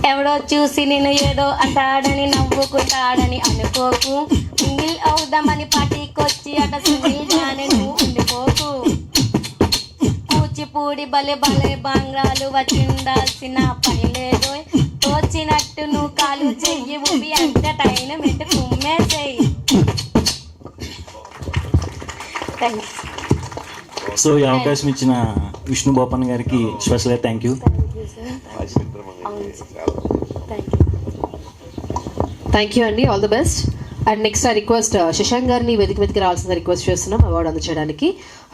ఎవడో చూసి నేను ఏదో అంటాడని నవ్వుకుంటాడని అనుకోకు. సింగిల్ అవుదామని పార్టీకొచ్చి అట సింగిల్ గానే నువ్వు ఉండిపోకు. కూచిపూడి బలే బలే బాంగ్రాలు వచ్చిండాల్సిన పని లేదు. తోచినట్టు నువ్వు కాలు చెయ్యి ఊపి ఎంటర్టైన్మెంట్ కుమ్మేసేయి. థ్యాంక్స్. సో ఈ అవకాశం ఇచ్చిన విష్ణు బోపన్ గారికి స్పెషల్గా థ్యాంక్ యూ. థ్యాంక్ యూ అండి, all the best. And next ఆ రిక్వెస్ట్ శశాంక్ గారిని వేదిక మీదకి రావాల్సిన రిక్వెస్ట్ చేస్తున్నాం అవార్డు అందచేయడానికి.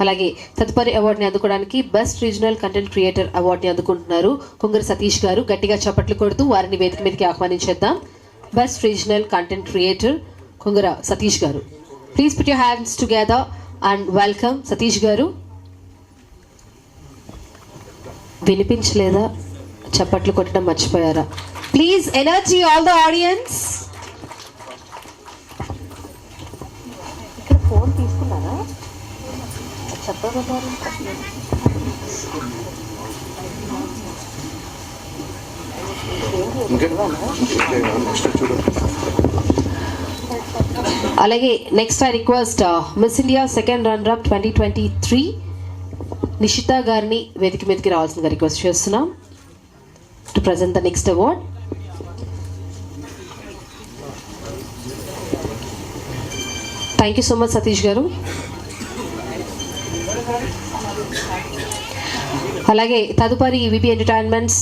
అలాగే తదుపరి అవార్డుని అందుకోవడానికి బెస్ట్ రీజనల్ కంటెంట్ క్రియేటర్ అవార్డుని అందుకుంటున్నారు కొంగర సతీష్ గారు. గట్టిగా చప్పట్లు కొడుతూ వారిని వేదిక మీదకి ఆహ్వానించేద్దాం. Best regional content creator Kongara Satish garu, please put your hands together and welcome Satish garu. వినిపించలేదా? చప్పట్లు కొట్టడం మర్చిపోయారా? Please energy all the audience. ఇక్కడ ఫోన్ తీసుకున్నారా? చెప్పగలరు. అలాగే next I request miss India second runner up 2023 Nishitha గారిని వేదిక మీదకి రావాల్సిందిగా రిక్వెస్ట్ చేస్తున్నాం to present the next award. Thank you so much Satish garu. అలాగే తదుపరి విబి ఎంటర్టైన్మెంట్స్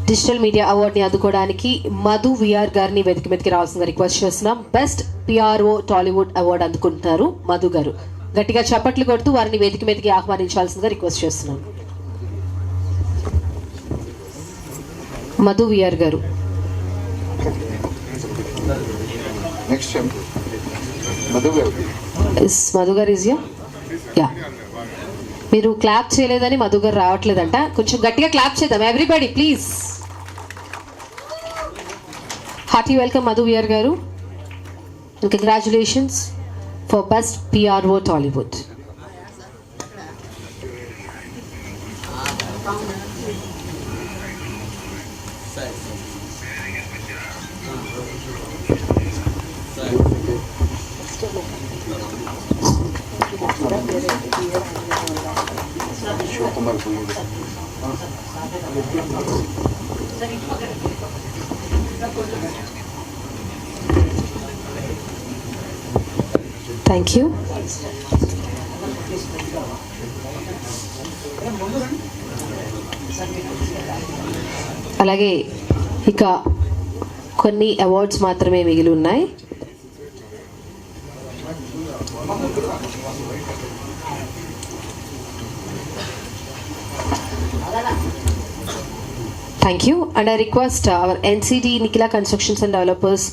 డిజిటల్ మీడియా అవార్డుని అందుకోవడానికి మధు విఆర్ గారిని వేదిక మీదకి రావాల్సిందిగా రిక్వెస్ట్ చేస్తున్నాం. బెస్ట్ పిఆర్ఓ టాలీవుడ్ అవార్డు అందుకుంటున్నారు మధు గారు. గట్టిగా చప్పట్లు కొడుతూ వారిని వేదిక మీదకి ఆహ్వానించాల్సిందిగా రిక్వెస్ట్ చేస్తున్నాం. మధు విఆర్ గారు. మధు గారు ఇస్ యా. మీరు క్లాప్ చేయలేదని మధు గారు రావట్లేదంట. కొంచెం గట్టిగా క్లాప్ చేద్దాం everybody please. Hearty welcome Madhu V R గారు and congratulations for best PRO Tollywood. Thank you. అలాగే ఇక కొన్ని అవార్డ్స్ మాత్రమే మిగిలి ఉన్నాయి. Thank you, and I request our NCD Nikila Constructions and Developers